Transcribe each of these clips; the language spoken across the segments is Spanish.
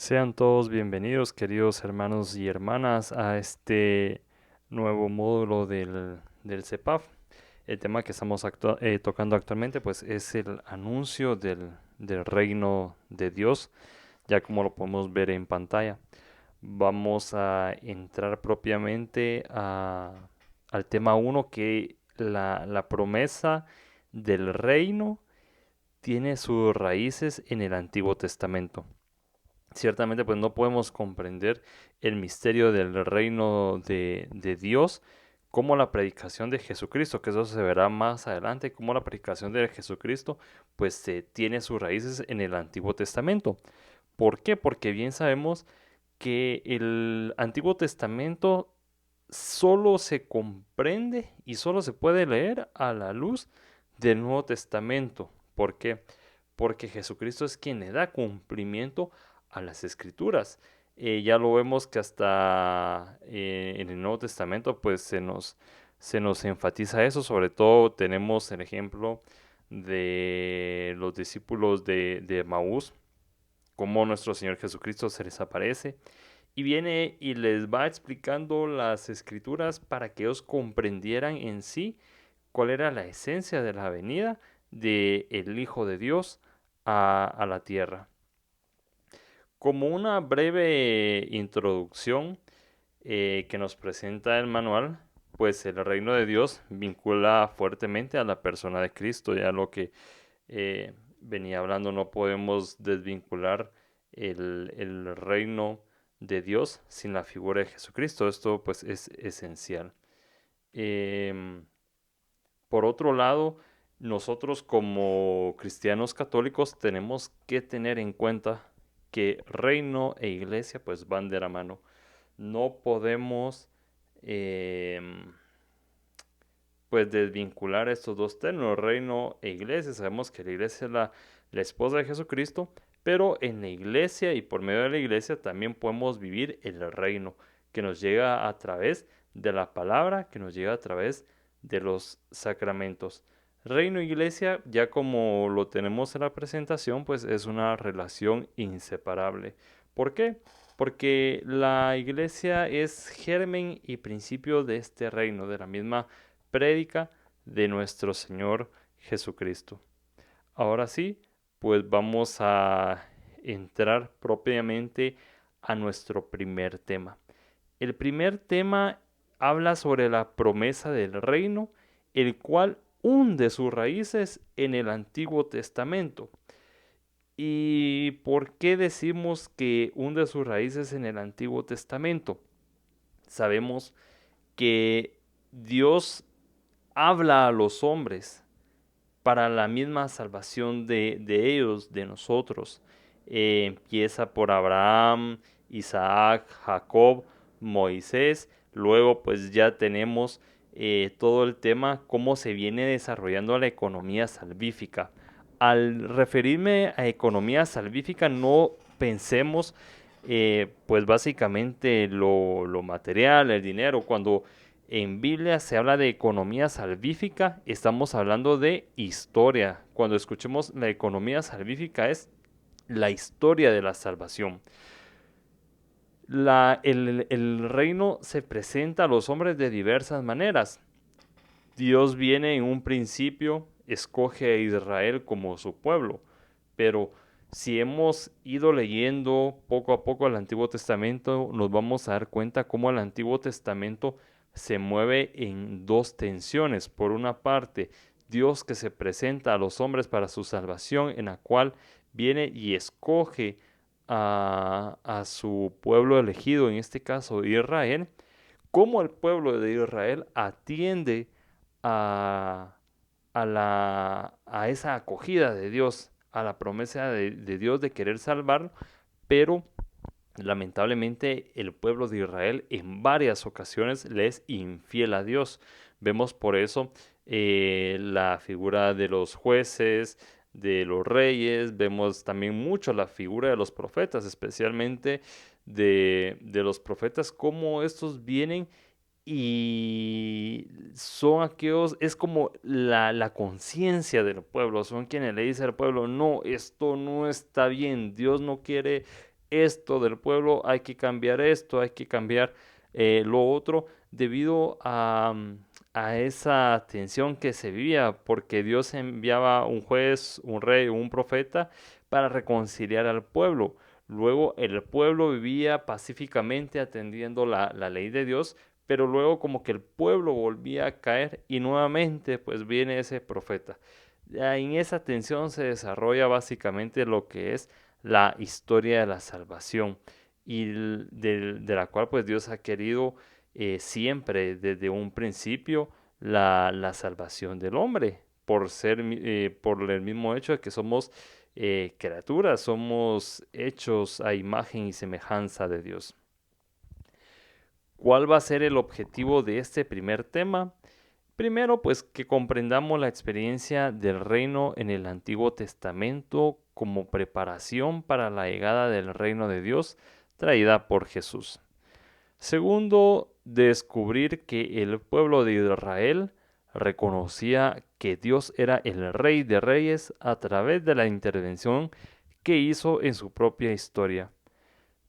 Sean todos bienvenidos, queridos hermanos y hermanas, a este nuevo módulo del CEPAF. El tema que estamos tocando actualmente pues, es el anuncio del reino de Dios, ya como lo podemos ver en pantalla. Vamos a entrar propiamente al tema uno, que la promesa del reino tiene sus raíces en el Antiguo Testamento. Ciertamente pues no podemos comprender el misterio del reino de Dios como la predicación de Jesucristo, que eso se verá más adelante, como la predicación de Jesucristo pues tiene sus raíces en el Antiguo Testamento. ¿Por qué? Porque bien sabemos que el Antiguo Testamento solo se comprende y solo se puede leer a la luz del Nuevo Testamento. ¿Por qué? Porque Jesucristo es quien le da cumplimiento a las Escrituras. Ya lo vemos que hasta en el Nuevo Testamento pues se nos enfatiza eso. Sobre todo tenemos el ejemplo de los discípulos de Maús, cómo nuestro Señor Jesucristo se les aparece y viene y les va explicando las escrituras para que ellos comprendieran en sí cuál era la esencia de la venida del Hijo de Dios a la tierra. Como una breve introducción que nos presenta el manual, pues el reino de Dios vincula fuertemente a la persona de Cristo. Ya lo que venía hablando, no podemos desvincular el reino de Dios sin la figura de Jesucristo. Esto pues es esencial. Em, por otro lado, nosotros como cristianos católicos tenemos que tener en cuenta que reino e iglesia pues van de la mano. No podemos em, pues desvincular estos dos términos, reino e iglesia. Sabemos que la iglesia es la esposa de Jesucristo, pero en la iglesia y por medio de la iglesia también podemos vivir el reino que nos llega a través de la palabra, que nos llega a través de los sacramentos. Reino e iglesia, ya como lo tenemos en la presentación, pues es una relación inseparable. ¿Por qué? Porque la iglesia es germen y principio de este reino, de la misma prédica de nuestro Señor Jesucristo. Ahora sí, pues vamos a entrar propiamente a nuestro primer tema. El primer tema habla sobre la promesa del reino, el cual hunde sus raíces en el Antiguo Testamento. ¿Y por qué decimos que hunde sus raíces en el Antiguo Testamento? Sabemos que Dios habla a los hombres para la misma salvación de ellos, de nosotros. Empieza por Abraham, Isaac, Jacob, Moisés. Luego pues ya tenemos todo el tema, cómo se viene desarrollando la economía salvífica. Al referirme a economía salvífica no pensemos pues básicamente lo material, el dinero. Cuando en Biblia se habla de economía salvífica, estamos hablando de historia. Cuando escuchemos la economía salvífica es la historia de la salvación. El reino se presenta a los hombres de diversas maneras. Dios viene en un principio, escoge a Israel como su pueblo, pero si hemos ido leyendo poco a poco el Antiguo Testamento, nos vamos a dar cuenta cómo el Antiguo Testamento se mueve en dos tensiones. Por una parte, Dios que se presenta a los hombres para su salvación, en la cual viene y escoge a su pueblo elegido, en este caso Israel, cómo el pueblo de Israel atiende a, a esa acogida de Dios, a la promesa de Dios de querer salvarlo, pero lamentablemente el pueblo de Israel en varias ocasiones le es infiel a Dios. Vemos por eso la figura de los jueces, de los reyes, vemos también mucho la figura de los profetas, especialmente de los profetas, cómo estos vienen y son aquellos, es como la conciencia del pueblo, son quienes le dicen al pueblo, no, esto no está bien, Dios no quiere esto del pueblo, hay que cambiar esto, hay que cambiar lo otro, debido a esa tensión que se vivía, porque Dios enviaba un juez, un rey, un profeta para reconciliar al pueblo. Luego el pueblo vivía pacíficamente atendiendo la ley de Dios, pero luego como que el pueblo volvía a caer y nuevamente pues viene ese profeta. Ya en esa tensión se desarrolla básicamente lo que es la historia de la salvación y de la cual pues Dios ha querido siempre desde un principio la salvación del hombre por ser por el mismo hecho de que somos criaturas, somos hechos a imagen y semejanza de Dios. ¿Cuál va a ser el objetivo de este primer tema? Primero, pues que comprendamos la experiencia del reino en el Antiguo Testamento como preparación para la llegada del reino de Dios traída por Jesús. Segundo, descubrir que el pueblo de Israel reconocía que Dios era el Rey de Reyes a través de la intervención que hizo en su propia historia.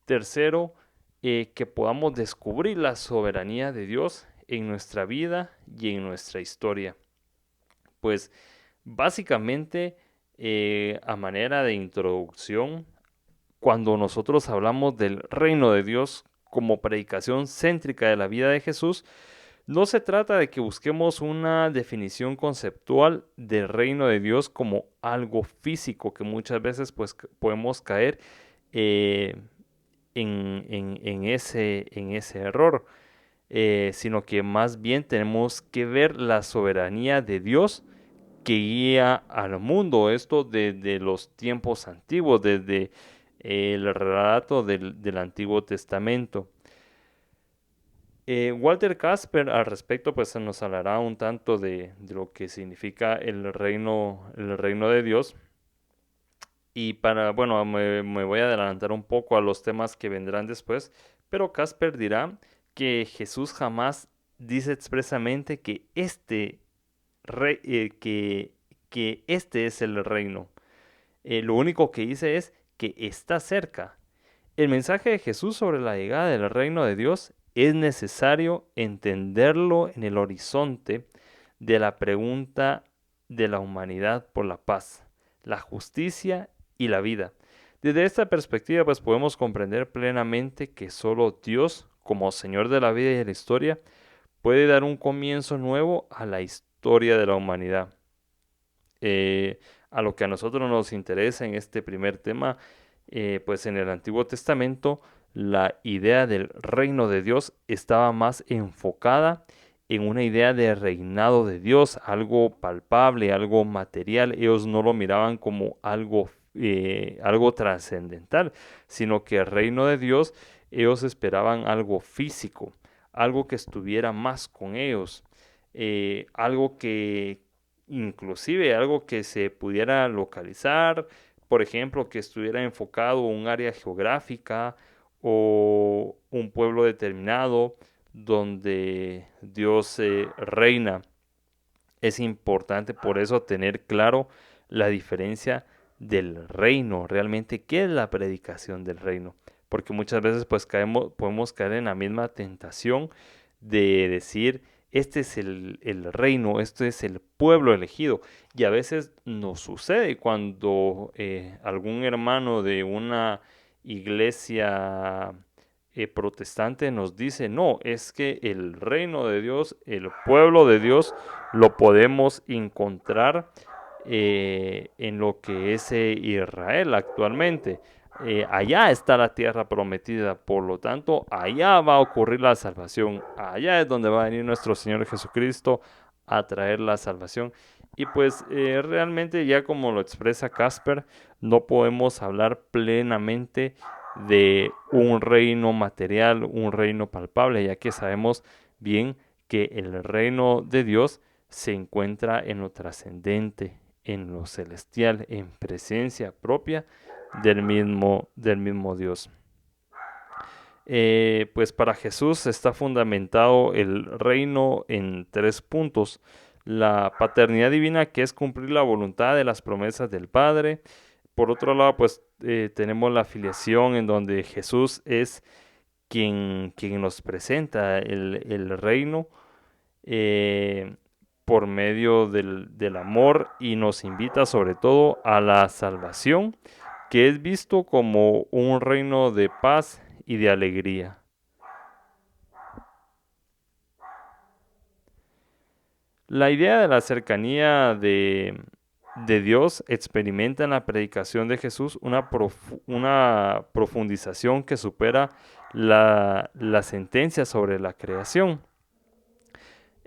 Tercero, que podamos descubrir la soberanía de Dios en nuestra vida y en nuestra historia. Pues básicamente, a manera de introducción, cuando nosotros hablamos del reino de Dios como predicación céntrica de la vida de Jesús, no se trata de que busquemos una definición conceptual del reino de Dios como algo físico, que muchas veces pues podemos caer eh, en ese error, sino que más bien tenemos que ver la soberanía de Dios que guía al mundo. Esto desde los tiempos antiguos, desde el relato del Antiguo Testamento. Walter Casper al respecto pues nos hablará un tanto de lo que significa el reino de Dios. Y bueno, me voy a adelantar un poco a los temas que vendrán después, pero Casper dirá que Jesús jamás dice expresamente que que este es el reino. Lo único que dice es que está cerca. El mensaje de Jesús sobre la llegada del reino de Dios es necesario entenderlo en el horizonte de la pregunta de la humanidad por la paz, la justicia y la vida. Desde esta perspectiva, pues podemos comprender plenamente que solo Dios, como Señor de la vida y de la historia, puede dar un comienzo nuevo a la historia de la humanidad. A lo que a nosotros nos interesa en este primer tema, pues en el Antiguo Testamento la idea del reino de Dios estaba más enfocada en una idea de reinado de Dios, algo palpable, algo material. Ellos no lo miraban como algo trascendental, sino que el reino de Dios, ellos esperaban algo físico, algo que estuviera más con ellos, algo que inclusive algo que se pudiera localizar, por ejemplo, que estuviera enfocado en un área geográfica o un pueblo determinado donde Dios reina. Es importante por eso tener claro la diferencia del reino, realmente qué es la predicación del reino, porque muchas veces pues podemos caer en la misma tentación de decir este es el reino, este es el pueblo elegido, y a veces nos sucede cuando algún hermano de una iglesia protestante nos dice, no, es que el reino de Dios, el pueblo de Dios, lo podemos encontrar en lo que es Israel actualmente. Allá está la tierra prometida, por lo tanto, allá va a ocurrir la salvación, allá es donde va a venir nuestro Señor Jesucristo a traer la salvación. Y pues realmente ya como lo expresa Casper, no podemos hablar plenamente de un reino material, un reino palpable, ya que sabemos bien que el reino de Dios se encuentra en lo trascendente, en lo celestial, en presencia propia del mismo Dios. Pues para Jesús está fundamentado el reino en 3 puntos. La paternidad divina, que es cumplir la voluntad de las promesas del Padre. por otro lado, pues tenemos la filiación en donde Jesús es quien nos presenta el reino eh, por medio del amor y nos invita sobre todo a la salvación, que es visto como un reino de paz y de alegría. La idea de la cercanía de Dios experimenta en la predicación de Jesús una profundización que supera la sentencia sobre la creación.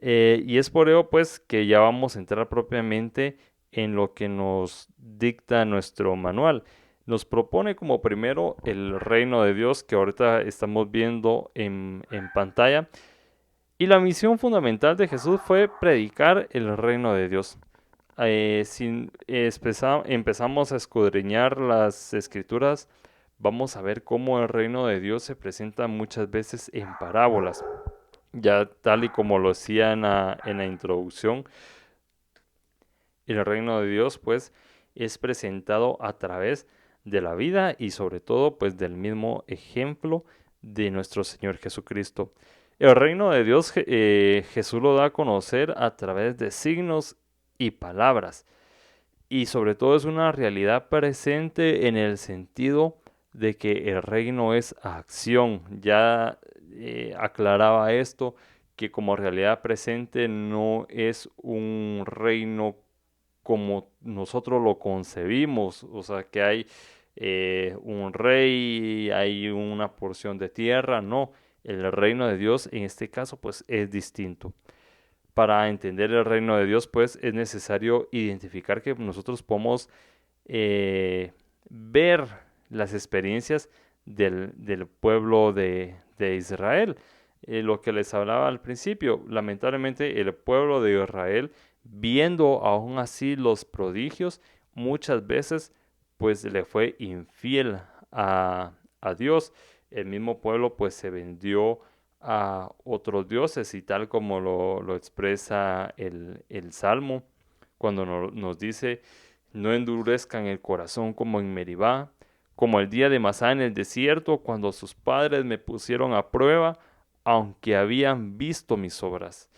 Y es por ello pues que ya vamos a entrar propiamente en lo que nos dicta nuestro manual. Nos propone como primero el reino de Dios que ahorita estamos viendo en pantalla. Y la misión fundamental de Jesús fue predicar el reino de Dios. Si empezamos a escudriñar las escrituras, vamos a ver cómo el reino de Dios se presenta muchas veces en parábolas. Ya tal y como lo decía en la introducción, el reino de Dios pues es presentado a través de la vida y sobre todo pues del mismo ejemplo de nuestro Señor Jesucristo. El reino de Dios Jesús lo da a conocer a través de signos y palabras y sobre todo es una realidad presente en el sentido de que el reino es acción. Ya aclaraba esto, que como realidad presente no es un reino como nosotros lo concebimos, o sea, que hay un rey, hay una porción de tierra, no, el reino de Dios en este caso pues es distinto. Para entender el reino de Dios pues es necesario identificar que nosotros podemos ver las experiencias del pueblo de Israel. Lo que les hablaba al principio, lamentablemente el pueblo de Israel, viendo aún así los prodigios, muchas veces pues le fue infiel a Dios. El mismo pueblo pues se vendió a otros dioses y tal como lo expresa el Salmo, cuando nos dice no endurezcan el corazón como en Meribá, como el día de Masá en el desierto, cuando sus padres me pusieron a prueba, aunque habían visto mis obras.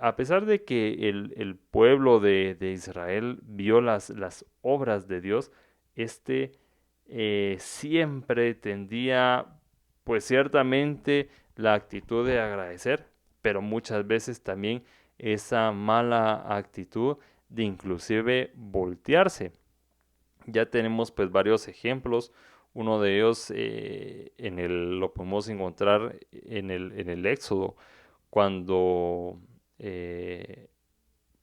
A pesar de que el pueblo de Israel vio las obras de Dios, este siempre tendía, pues ciertamente, la actitud de agradecer, pero muchas veces también esa mala actitud de inclusive voltearse. Ya tenemos pues varios ejemplos. Uno de ellos lo podemos encontrar en el Éxodo, cuando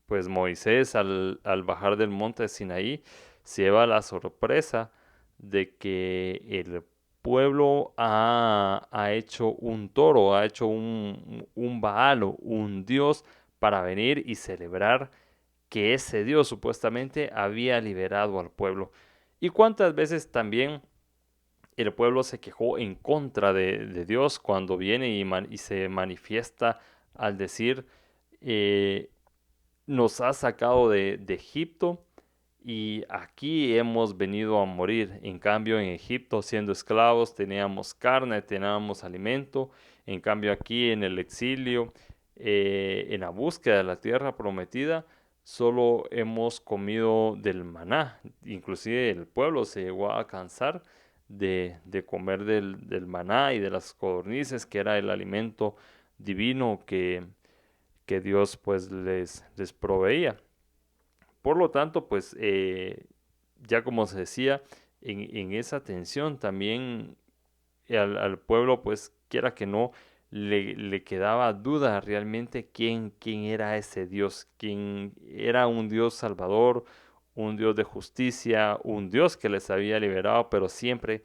pues Moisés al bajar del monte de Sinaí se lleva la sorpresa de que el pueblo ha hecho un toro, ha hecho un Baal, un dios, para venir y celebrar que ese Dios supuestamente había liberado al pueblo. Y cuántas veces también el pueblo se quejó en contra de Dios cuando viene y se manifiesta al decir, eh, nos ha sacado de Egipto y aquí hemos venido a morir. En cambio, en Egipto, siendo esclavos, teníamos carne, teníamos alimento. En cambio, aquí en el exilio, en la búsqueda de la tierra prometida, solo hemos comido del maná. Inclusive el pueblo se llegó a cansar de comer del maná y de las codornices, que era el alimento divino que Dios pues les proveía. Por lo tanto, pues ya como se decía, en esa tensión también al pueblo, pues quiera que no, le quedaba duda realmente quién era ese Dios, quién era un Dios salvador, un Dios de justicia, un Dios que les había liberado, pero siempre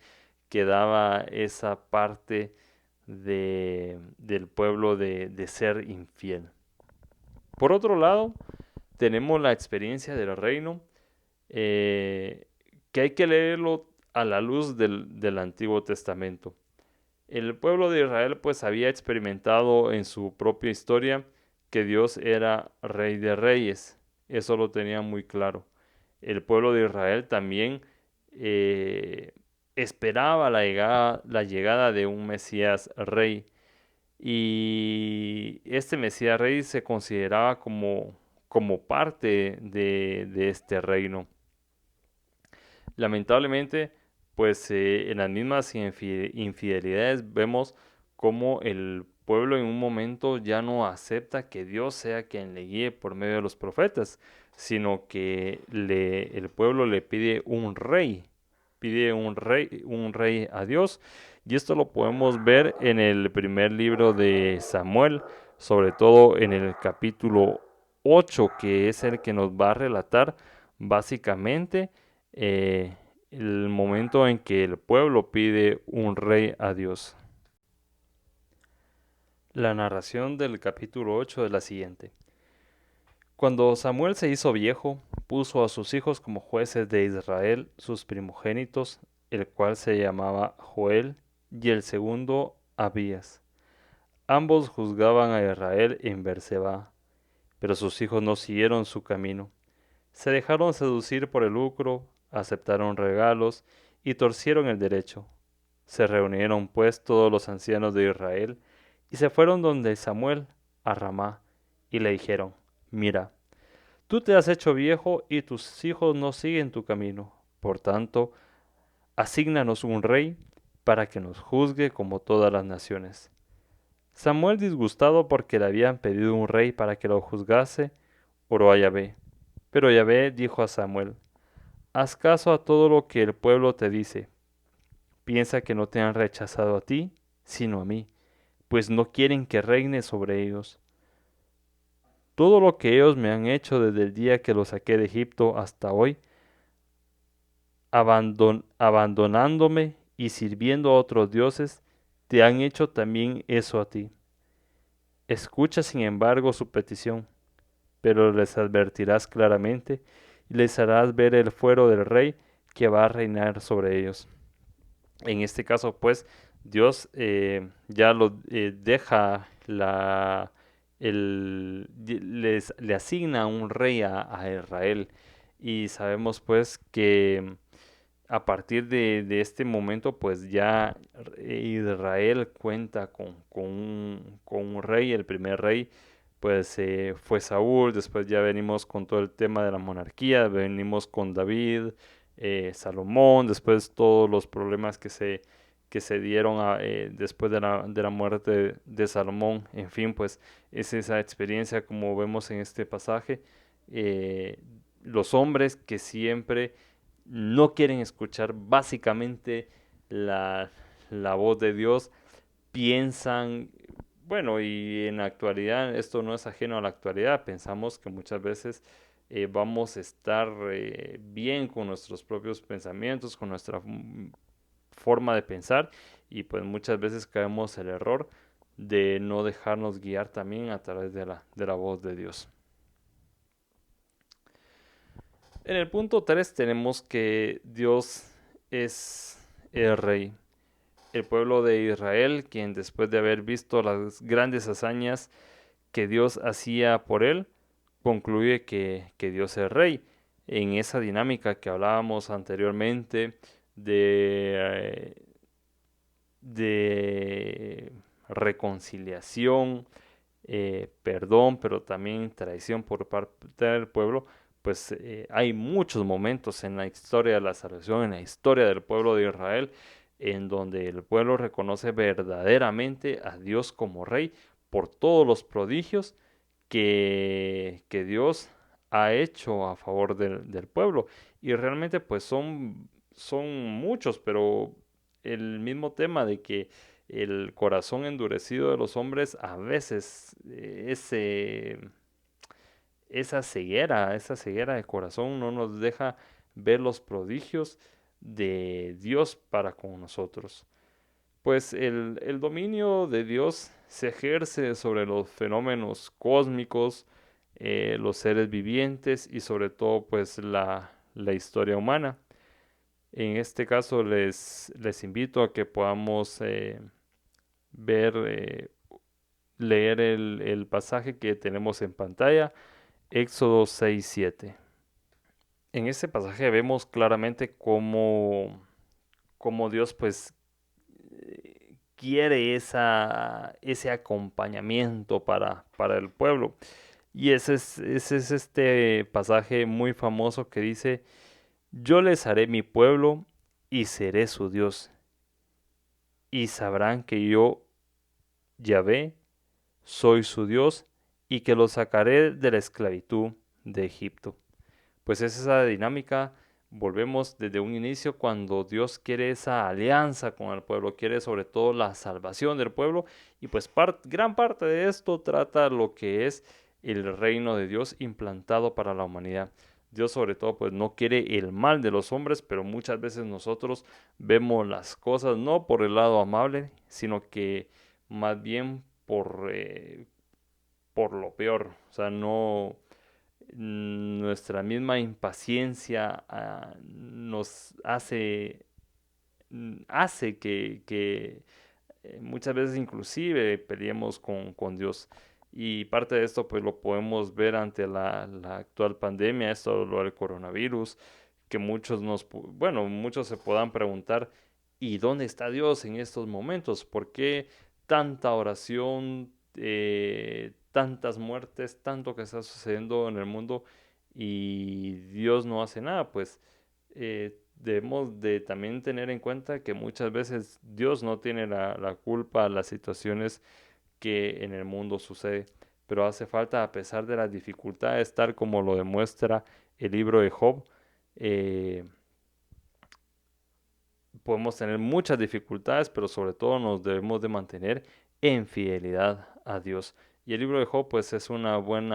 quedaba esa parte del pueblo de ser infiel. Por otro lado, tenemos la experiencia del reino, eh, que hay que leerlo a la luz del Antiguo Testamento. El pueblo de Israel pues había experimentado en su propia historia que Dios era rey de reyes. Eso lo tenía muy claro. el pueblo de Israel también eh, esperaba la llegada de un Mesías rey. Y este Mesías rey se consideraba como parte de este reino. Lamentablemente, pues en las mismas infidelidades vemos cómo el pueblo en un momento ya no acepta que Dios sea quien le guíe por medio de los profetas, sino que el pueblo le pide un rey a Dios. Y esto lo podemos ver en el primer libro de Samuel, sobre todo en el capítulo 8, que es el que nos va a relatar básicamente eh, el momento en que el pueblo pide un rey a Dios. La narración del capítulo 8 es la siguiente. Cuando Samuel se hizo viejo, puso a sus hijos como jueces de Israel, sus primogénitos, el cual se llamaba Joel, y el segundo Abías. Ambos juzgaban a Israel en Berseba, pero sus hijos no siguieron su camino. Se dejaron seducir por el lucro, aceptaron regalos y torcieron el derecho. Se reunieron pues todos los ancianos de Israel y se fueron donde Samuel a Ramá y le dijeron, mira, tú te has hecho viejo y tus hijos no siguen tu camino. Por tanto, asígnanos un rey para que nos juzgue como todas las naciones. Samuel, disgustado porque le habían pedido un rey para que lo juzgase, oró a Yahvé. Pero Yahvé dijo a Samuel, haz caso a todo lo que el pueblo te dice. Piensa que no te han rechazado a ti, sino a mí, pues no quieren que reine sobre ellos. Todo lo que ellos me han hecho desde el día que los saqué de Egipto hasta hoy, abandonándome y sirviendo a otros dioses, te han hecho también eso a ti. Escucha, sin embargo, su petición, pero les advertirás claramente y les harás ver el fuero del rey que va a reinar sobre ellos. En este caso, pues, Dios ya lo deja le asigna un rey a Israel. Y sabemos pues que a partir de este momento, pues ya Israel cuenta con un rey, el primer rey, pues fue Saúl, después ya venimos con todo el tema de la monarquía, venimos con David, Salomón, después todos los problemas que se dieron después de la muerte de Salomón, en fin, pues es esa experiencia como vemos en este pasaje, eh, los hombres que siempre no quieren escuchar básicamente la, la voz de Dios, piensan, bueno, y en la actualidad, esto no es ajeno a la actualidad, pensamos que muchas veces vamos a estar bien con nuestros propios pensamientos, con nuestra forma de pensar, y pues muchas veces caemos el error de no dejarnos guiar también a través de la voz de Dios. En el punto 3 tenemos que Dios es el rey. El pueblo de Israel, quien después de haber visto las grandes hazañas que Dios hacía por él, concluye que Dios es rey. En esa dinámica que hablábamos anteriormente de reconciliación, perdón, pero también traición por parte del pueblo, pues hay muchos momentos en la historia de la salvación, en la historia del pueblo de Israel, en donde el pueblo reconoce verdaderamente a Dios como rey por todos los prodigios que Dios ha hecho a favor del pueblo. Y realmente pues son muchos, pero el mismo tema de que el corazón endurecido de los hombres a veces esa ceguera de corazón no nos deja ver los prodigios de Dios para con nosotros. Pues el dominio de Dios se ejerce sobre los fenómenos cósmicos, los seres vivientes y sobre todo pues la historia humana. En este caso les invito a que podamos ver, leer el pasaje que tenemos en pantalla, Éxodo 6:7. En este pasaje vemos claramente cómo Dios pues quiere ese acompañamiento para el pueblo. Y ese es este pasaje muy famoso que dice, yo les haré mi pueblo y seré su Dios, y sabrán que yo, Yahvé, soy su Dios, y que los sacaré de la esclavitud de Egipto. Pues es esa dinámica, volvemos desde un inicio cuando Dios quiere esa alianza con el pueblo, quiere sobre todo la salvación del pueblo, y pues gran parte de esto trata lo que es el reino de Dios implantado para la humanidad. Dios sobre todo pues no quiere el mal de los hombres, pero muchas veces nosotros vemos las cosas no por el lado amable, sino que más bien por lo peor. O sea, no nuestra misma impaciencia nos hace que muchas veces inclusive peleemos con Dios. Y parte de esto pues lo podemos ver ante la actual pandemia, esto lo del coronavirus, que muchos se puedan preguntar, ¿y dónde está Dios en estos momentos? ¿Por qué tanta oración, tantas muertes, tanto que está sucediendo en el mundo y Dios no hace nada? Pues debemos de también tener en cuenta que muchas veces Dios no tiene la culpa de las situaciones que en el mundo sucede, pero hace falta, a pesar de las dificultades, tal como lo demuestra el libro de Job, eh, podemos tener muchas dificultades, pero sobre todo nos debemos de mantener en fidelidad a Dios. Y el libro de Job, pues es un buen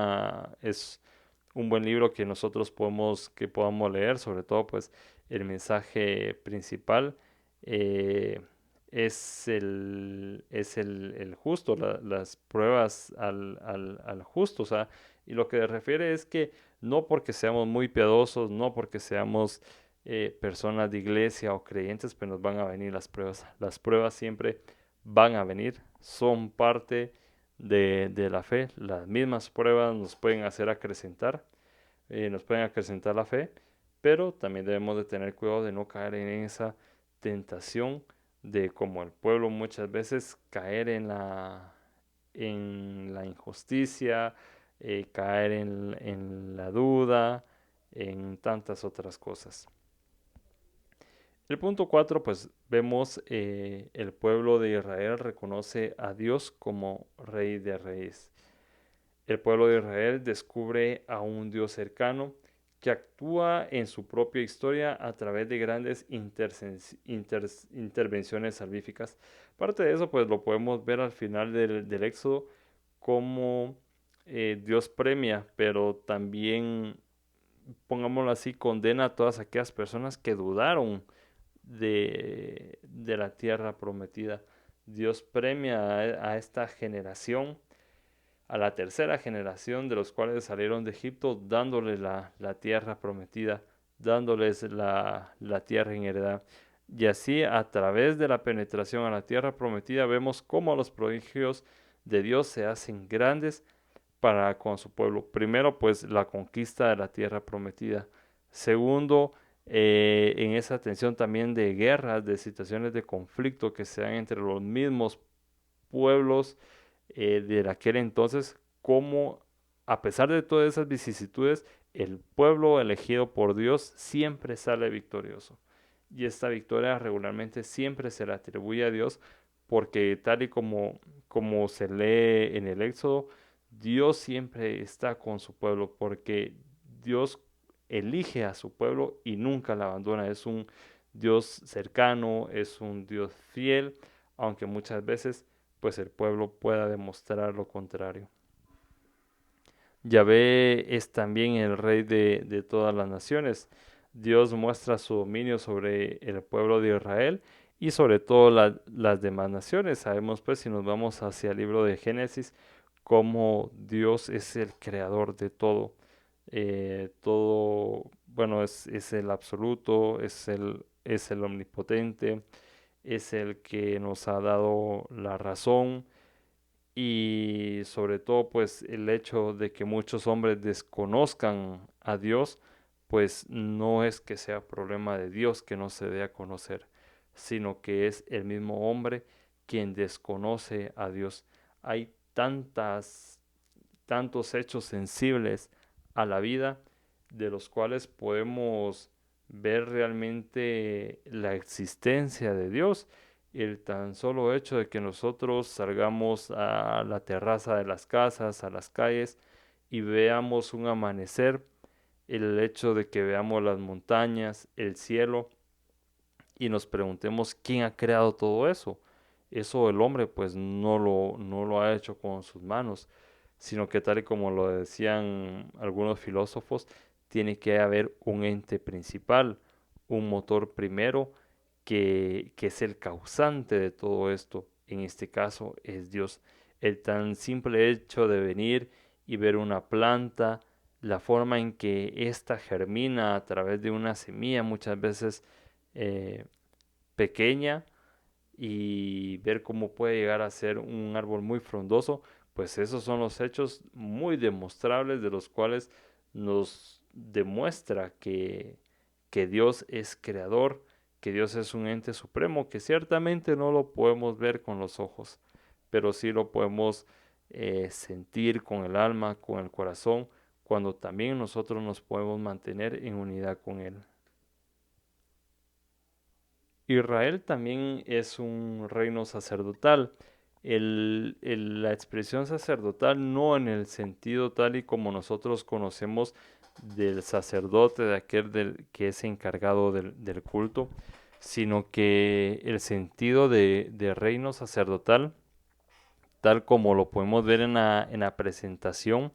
libro que nosotros que podamos leer, sobre todo pues el mensaje principal eh, es el justo, las pruebas al justo, o sea, y lo que refiere es que no porque seamos muy piadosos, no porque seamos personas de iglesia o creyentes, pues nos van a venir las pruebas siempre van a venir, son parte de la fe, las mismas pruebas nos pueden acrecentar la fe, pero también debemos de tener cuidado de no caer en esa tentación de como el pueblo muchas veces caer en la injusticia, caer en la duda, en tantas otras cosas. El punto 4, pues vemos el pueblo de Israel reconoce a Dios como Rey de Reyes. El pueblo de Israel descubre a un Dios cercano que actúa en su propia historia a través de grandes intervenciones salvíficas. Parte de eso, pues lo podemos ver al final del Éxodo, cómo Dios premia, pero también, pongámoslo así, condena a todas aquellas personas que dudaron de la tierra prometida. Dios premia a esta generación, a la tercera generación de los cuales salieron de Egipto, dándoles la tierra prometida, dándoles la tierra en heredad. Y así, a través de la penetración a la tierra prometida, vemos cómo los prodigios de Dios se hacen grandes para con su pueblo. Primero, pues la conquista de la tierra prometida. Segundo, en esa tensión también de guerras, de situaciones de conflicto que se dan entre los mismos pueblos de aquel entonces, como a pesar de todas esas vicisitudes, el pueblo elegido por Dios siempre sale victorioso. Y esta victoria regularmente siempre se le atribuye a Dios porque tal y como se lee en el Éxodo, Dios siempre está con su pueblo porque Dios elige a su pueblo y nunca la abandona. Es un Dios cercano, es un Dios fiel, aunque muchas veces pues el pueblo pueda demostrar lo contrario. Yahvé es también el rey de todas las naciones. Dios muestra su dominio sobre el pueblo de Israel y sobre todo las demás naciones. Sabemos pues si nos vamos hacia el libro de Génesis, cómo Dios es el creador de todo. Todo, bueno, es el absoluto, es el omnipotente, es el que nos ha dado la razón y sobre todo pues el hecho de que muchos hombres desconozcan a Dios, pues no es que sea problema de Dios que no se dé a conocer, sino que es el mismo hombre quien desconoce a Dios. Hay tantos hechos sensibles a la vida de los cuales podemos ver realmente la existencia de Dios. El tan solo hecho de que nosotros salgamos a la terraza de las casas, a las calles y veamos un amanecer, el hecho de que veamos las montañas, el cielo y nos preguntemos quién ha creado todo eso. Eso el hombre pues no lo ha hecho con sus manos, sino que tal y como lo decían algunos filósofos, tiene que haber un ente principal, un motor primero, que es el causante de todo esto. En este caso es Dios. El tan simple hecho de venir y ver una planta, la forma en que ésta germina a través de una semilla, muchas veces eh, pequeña, y ver cómo puede llegar a ser un árbol muy frondoso, pues esos son los hechos muy demostrables de los cuales nos demuestra que Dios es creador, que Dios es un ente supremo, que ciertamente no lo podemos ver con los ojos, pero sí lo podemos sentir con el alma, con el corazón, cuando también nosotros nos podemos mantener en unidad con Él. Israel también es un reino sacerdotal. La expresión sacerdotal no en el sentido tal y como nosotros conocemos del sacerdote, de aquel que es encargado del culto, sino que el sentido de reino sacerdotal, tal como lo podemos ver en la presentación,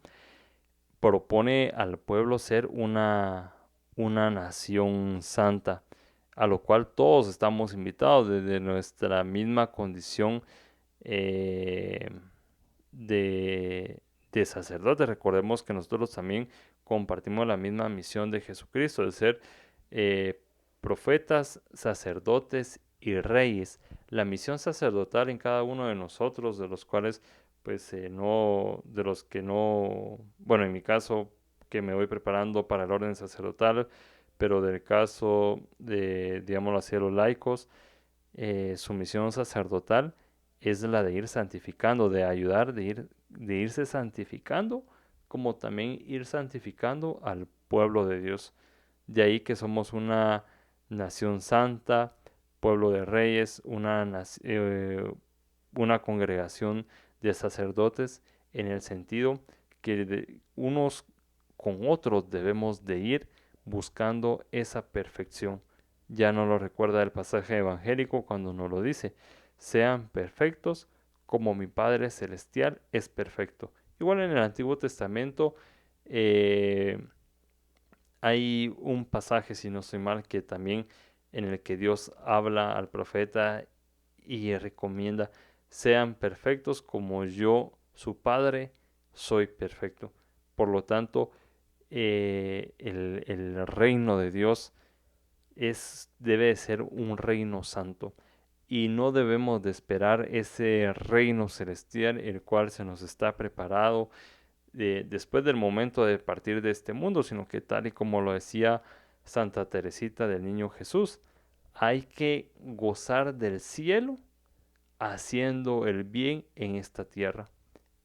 propone al pueblo ser una nación santa, a lo cual todos estamos invitados desde nuestra misma condición eh, de, de sacerdote. Recordemos que nosotros también compartimos la misma misión de Jesucristo, de ser eh, profetas, sacerdotes y reyes. La misión sacerdotal en cada uno de nosotros, de los cuales pues no, de los que no, bueno, en mi caso que me voy preparando para el orden sacerdotal, pero del caso de, digámoslo así, los laicos, su misión sacerdotal es la de ir santificando, de ayudar, de irse santificando, como también ir santificando al pueblo de Dios. De ahí que somos una nación santa, pueblo de reyes, una congregación de sacerdotes, en el sentido que unos con otros debemos de ir buscando esa perfección. Ya no lo recuerda el pasaje evangélico cuando nos lo dice: sean perfectos como mi Padre Celestial es perfecto. Igual en el Antiguo Testamento eh, hay un pasaje, si no estoy mal, que también en el que Dios habla al profeta y recomienda: sean perfectos como yo, su Padre, soy perfecto. Por lo tanto, el reino de Dios debe de ser un reino santo. Y no debemos de esperar ese reino celestial, el cual se nos está preparado después del momento de partir de este mundo, sino que tal y como lo decía Santa Teresita del Niño Jesús, hay que gozar del cielo haciendo el bien en esta tierra.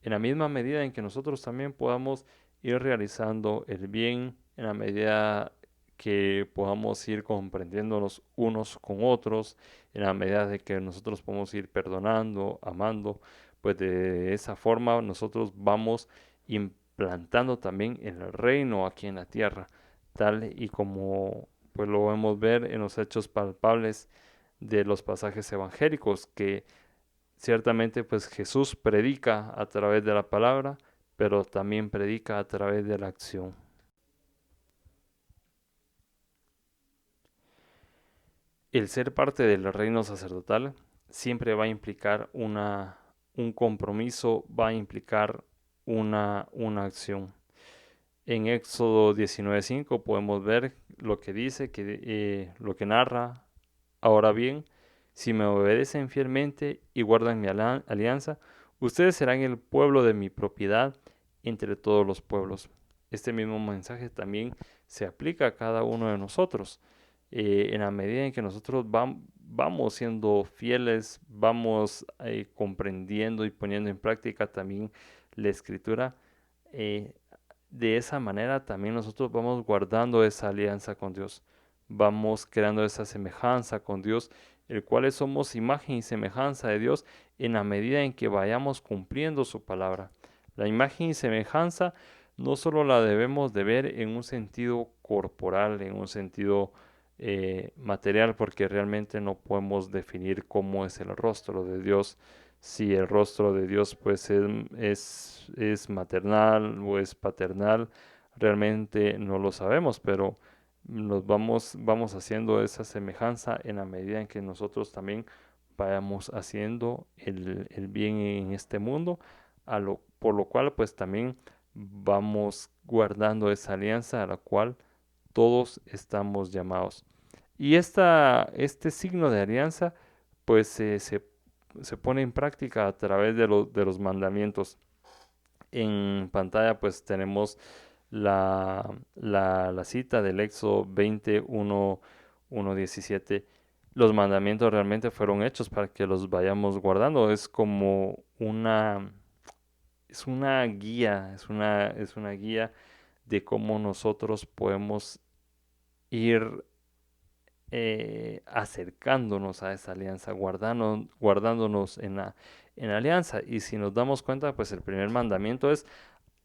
En la misma medida en que nosotros también podamos ir realizando el bien, en la medida que podamos ir comprendiéndonos unos con otros, en la medida de que nosotros podamos ir perdonando, amando, pues de esa forma nosotros vamos implantando también el reino aquí en la tierra, tal y como pues lo podemos ver en los hechos palpables de los pasajes evangélicos, que ciertamente pues Jesús predica a través de la palabra, pero también predica a través de la acción. El ser parte del reino sacerdotal siempre va a implicar un compromiso, va a implicar una acción. En Éxodo 19:5 podemos ver lo que dice, lo que narra: ahora bien, si me obedecen fielmente y guardan mi alianza, ustedes serán el pueblo de mi propiedad entre todos los pueblos. Este mismo mensaje también se aplica a cada uno de nosotros. En la medida en que nosotros vamos siendo fieles, vamos comprendiendo y poniendo en práctica también la escritura, eh, de esa manera también nosotros vamos guardando esa alianza con Dios, vamos creando esa semejanza con Dios, el cual somos imagen y semejanza de Dios en la medida en que vayamos cumpliendo su palabra. La imagen y semejanza no solo la debemos de ver en un sentido corporal, en un sentido material, porque realmente no podemos definir cómo es el rostro de Dios. Si el rostro de Dios pues es maternal o es paternal, realmente no lo sabemos, pero vamos haciendo esa semejanza en la medida en que nosotros también vayamos haciendo el bien en este mundo, por lo cual pues también vamos guardando esa alianza a la cual todos estamos llamados. Y este signo de alianza pues se pone en práctica a través de los mandamientos. En pantalla pues tenemos la cita del Éxodo 21, 1:17. Los mandamientos realmente fueron hechos para que los vayamos guardando. Es una guía, es una guía de cómo nosotros podemos ir acercándonos a esa alianza, guardándonos en la alianza. Y si nos damos cuenta, pues el primer mandamiento es: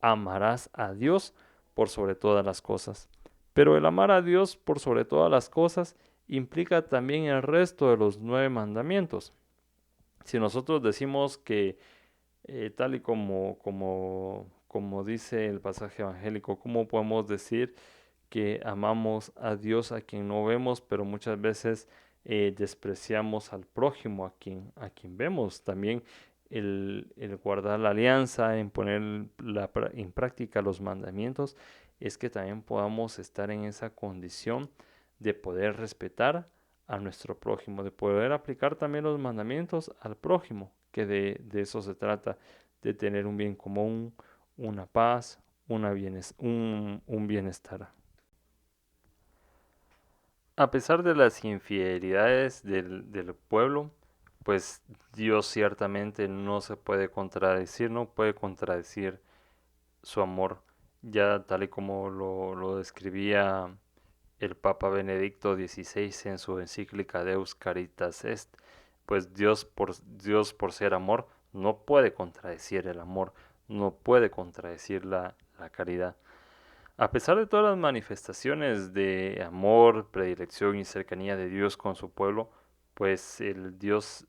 amarás a Dios por sobre todas las cosas. Pero el amar a Dios por sobre todas las cosas implica también el resto de los 9 mandamientos. Si nosotros decimos que, tal y como dice el pasaje evangélico, ¿cómo podemos decir que amamos a Dios a quien no vemos, pero muchas veces despreciamos al prójimo a quien vemos? También el guardar la alianza, en poner en práctica los mandamientos, es que también podamos estar en esa condición de poder respetar a nuestro prójimo, de poder aplicar también los mandamientos al prójimo, que de eso se trata, de tener un bien común, una paz, un bienestar. A pesar de las infidelidades del pueblo, pues Dios ciertamente no se puede contradecir, no puede contradecir su amor, ya tal y como lo describía el Papa Benedicto XVI en su encíclica Deus Caritas Est. Pues Dios por ser amor no puede contradecir el amor, no puede contradecir la caridad. A pesar de todas las manifestaciones de amor, predilección y cercanía de Dios con su pueblo, pues el Dios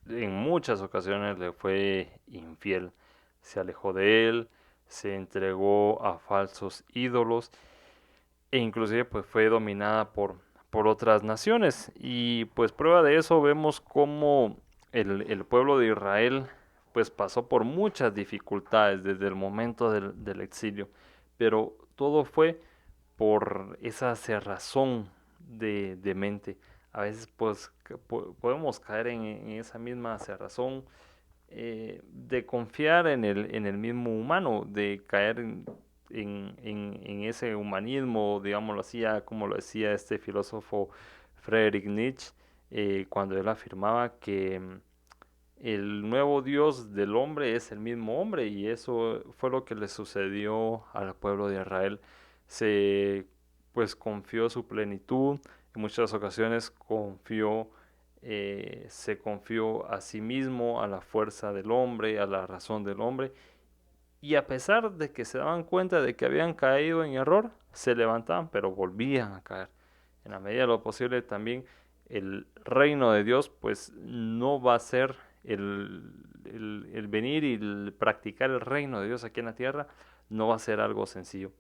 en muchas ocasiones le fue infiel. Se alejó de él, se entregó a falsos ídolos e inclusive pues fue dominada por otras naciones. Y pues prueba de eso vemos cómo el pueblo de Israel pues pasó por muchas dificultades desde el momento del exilio, pero todo fue por esa cerrazón de mente. A veces pues podemos caer en esa misma cerrazón, de confiar en el mismo humano, de caer en ese humanismo, digámoslo así, como lo decía este filósofo Friedrich Nietzsche, cuando él afirmaba que el nuevo Dios del hombre es el mismo hombre, y eso fue lo que le sucedió al pueblo de Israel. Se pues confió su plenitud, en muchas ocasiones se confió a sí mismo, a la fuerza del hombre, a la razón del hombre, y a pesar de que se daban cuenta de que habían caído en error, se levantaban, pero volvían a caer. En la medida de lo posible también el reino de Dios pues no va a ser el venir y el practicar el reino de Dios aquí en la tierra, no va a ser algo sencillo.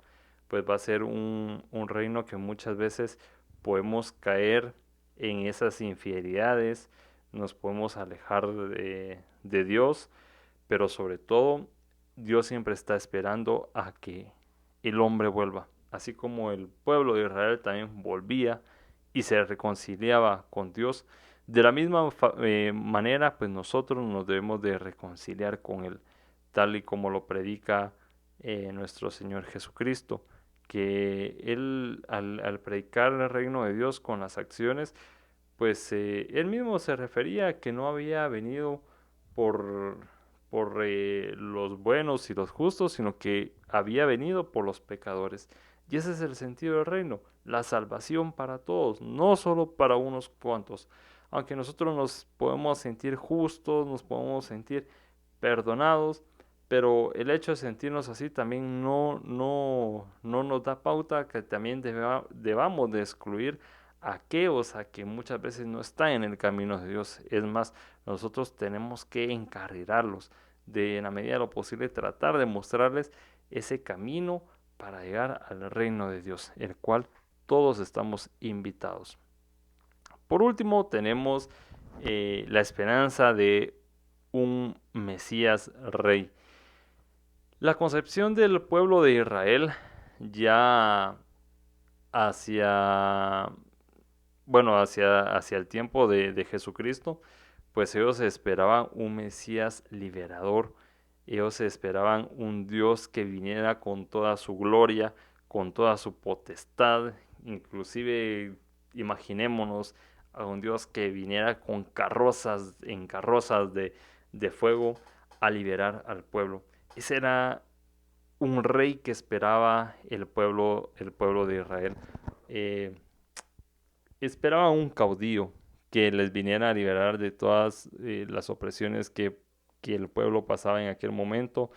Pues va a ser un reino que muchas veces podemos caer en esas infidelidades, nos podemos alejar de Dios, pero sobre todo Dios siempre está esperando a que el hombre vuelva. Así como el pueblo de Israel también volvía y se reconciliaba con Dios, de la misma manera pues nosotros nos debemos de reconciliar con Él, tal y como lo predica nuestro Señor Jesucristo, que él al predicar el reino de Dios con las acciones, pues él mismo se refería a que no había venido por, por los buenos y los justos, sino que había venido por los pecadores. Y ese es el sentido del reino, la salvación para todos, no solo para unos cuantos. Aunque nosotros nos podemos sentir justos, nos podemos sentir perdonados, pero el hecho de sentirnos así también no nos da pauta que también debamos de excluir a aquellos a que muchas veces no están en el camino de Dios. Es más, nosotros tenemos que encarrilarlos, de en la medida de lo posible tratar de mostrarles ese camino para llegar al reino de Dios, el cual todos estamos invitados. Por último, tenemos la esperanza de un Mesías rey. La concepción del pueblo de Israel ya hacia, bueno, hacia el tiempo de Jesucristo, pues ellos esperaban un Mesías liberador, ellos esperaban un Dios que viniera con toda su gloria, con toda su potestad, inclusive imaginémonos a un Dios que viniera con carrozas, en carrozas de fuego a liberar al pueblo. Ese era un rey que esperaba el pueblo de Israel. Eh, Esperaba un caudillo que les viniera a liberar de todas las opresiones que el pueblo pasaba en aquel momento.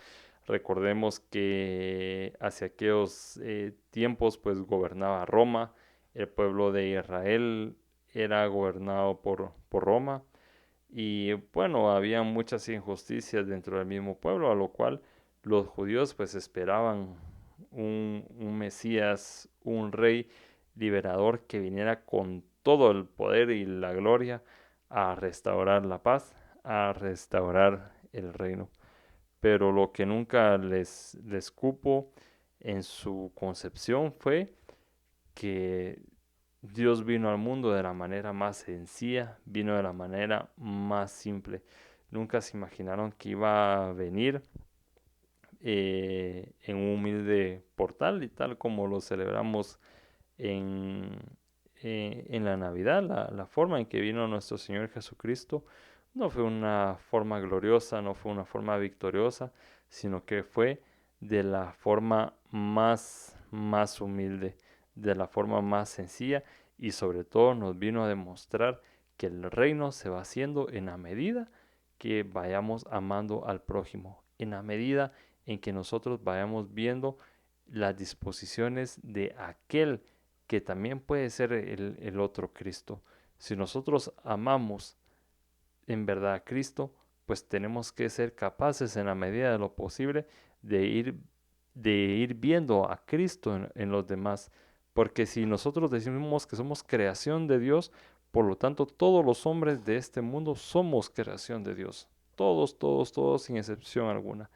Recordemos que hacia aquellos tiempos pues gobernaba Roma, el pueblo de Israel era gobernado por Roma y bueno, había muchas injusticias dentro del mismo pueblo, a lo cual los judíos pues esperaban un Mesías, un rey liberador que viniera con todo el poder y la gloria a restaurar la paz, a restaurar el reino. Pero lo que nunca les cupo en su concepción fue que Dios vino al mundo de la manera más sencilla, vino de la manera más simple. Nunca se imaginaron que iba a venir en un humilde portal y tal como lo celebramos en, en la Navidad. La forma en que vino nuestro Señor Jesucristo no fue una forma gloriosa, no fue una forma victoriosa, sino que fue de la forma más humilde, de la forma más sencilla y sobre todo nos vino a demostrar que el reino se va haciendo en la medida que vayamos amando al prójimo, en la medida en que nosotros vayamos viendo las disposiciones de aquel que también puede ser el otro Cristo. Si nosotros amamos en verdad a Cristo, pues tenemos que ser capaces en la medida de lo posible de ir viendo a Cristo en los demás. Porque si nosotros decimos que somos creación de Dios, por lo tanto todos los hombres de este mundo somos creación de Dios. Todos, todos, todos, sin excepción alguna.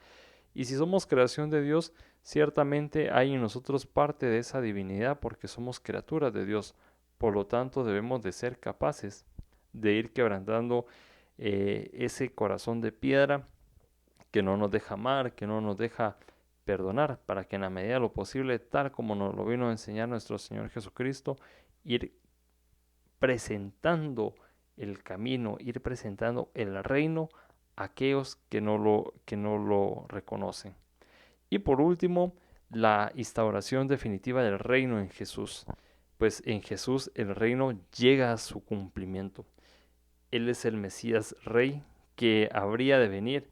Y si somos creación de Dios, ciertamente hay en nosotros parte de esa divinidad porque somos criaturas de Dios. Por lo tanto, debemos de ser capaces de ir quebrantando ese corazón de piedra que no nos deja amar, que no nos deja perdonar, para que en la medida de lo posible, tal como nos lo vino a enseñar nuestro Señor Jesucristo, ir presentando el camino, ir presentando el reino a aquellos que no lo reconocen. Y por último, la instauración definitiva del reino en Jesús. Pues en Jesús el reino llega a su cumplimiento. Él es el Mesías Rey que habría de venir,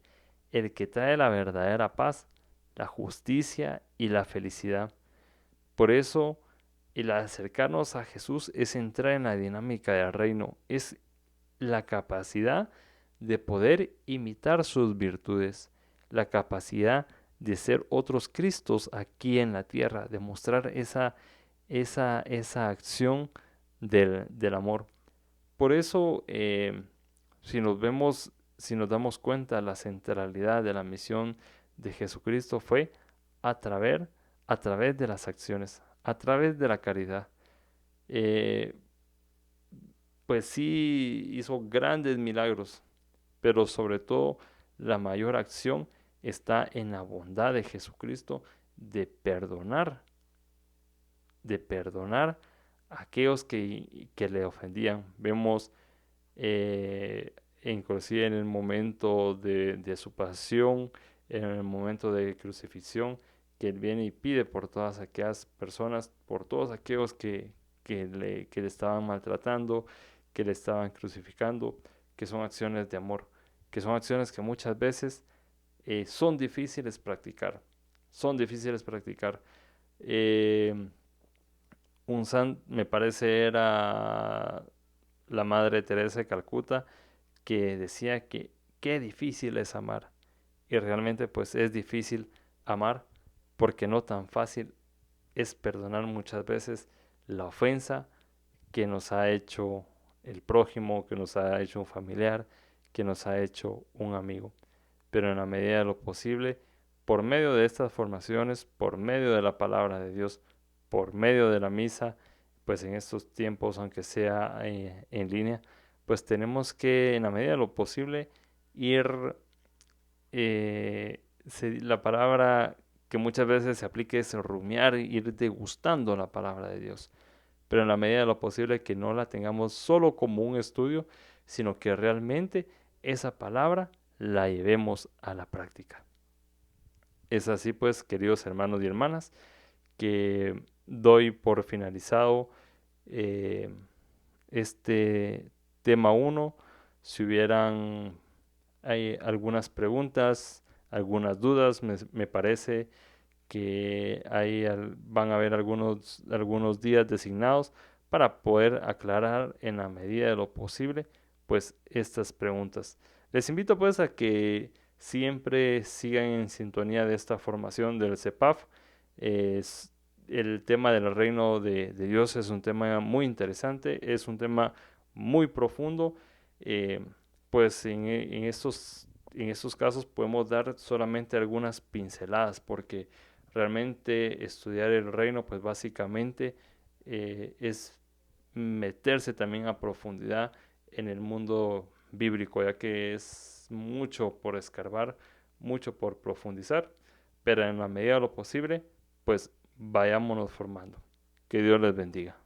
el que trae la verdadera paz, la justicia y la felicidad. Por eso, el acercarnos a Jesús es entrar en la dinámica del reino, es la capacidad de poder imitar sus virtudes, la capacidad de ser otros Cristos aquí en la tierra, de mostrar esa acción del amor. Por eso, si nos damos cuenta, la centralidad de la misión de Jesucristo fue a través, a través de las acciones, a través de la caridad. Eh, pues sí hizo grandes milagros, pero sobre todo la mayor acción está en la bondad de Jesucristo de perdonar de perdonar a aquellos que le ofendían. Vemos inclusive en el momento de su pasión, en el momento de crucifixión, que Él viene y pide por todas aquellas personas, por todos aquellos que le estaban maltratando, que le estaban crucificando, que son acciones de amor, que son acciones que muchas veces son difíciles practicar, son difíciles practicar. Eh, un san, me parece, era la Madre Teresa de Calcuta, que decía que qué difícil es amar. Y realmente pues es difícil amar porque no tan fácil es perdonar muchas veces la ofensa que nos ha hecho el prójimo, que nos ha hecho un familiar, que nos ha hecho un amigo. Pero en la medida de lo posible, por medio de estas formaciones, por medio de la palabra de Dios, por medio de la misa, pues en estos tiempos, aunque sea en línea, pues tenemos que, en la medida de lo posible, ir, la palabra que muchas veces se aplica es rumiar, ir degustando la palabra de Dios, pero en la medida de lo posible que no la tengamos solo como un estudio, sino que realmente esa palabra la llevemos a la práctica. Es así pues, queridos hermanos y hermanas, que doy por finalizado eh, este tema uno. Si hubieran hay algunas preguntas, algunas dudas, me parece que van a haber algunos días designados para poder aclarar en la medida de lo posible pues estas preguntas. Les invito pues a que siempre sigan en sintonía de esta formación del CEPAF. Es, el tema del reino de Dios es un tema muy interesante, es un tema muy profundo. eh, pues en estos casos podemos dar solamente algunas pinceladas porque realmente estudiar el reino, pues básicamente es meterse también a profundidad en el mundo bíblico, ya que es mucho por escarbar, mucho por profundizar, pero en la medida de lo posible, pues vayámonos formando. Que Dios les bendiga.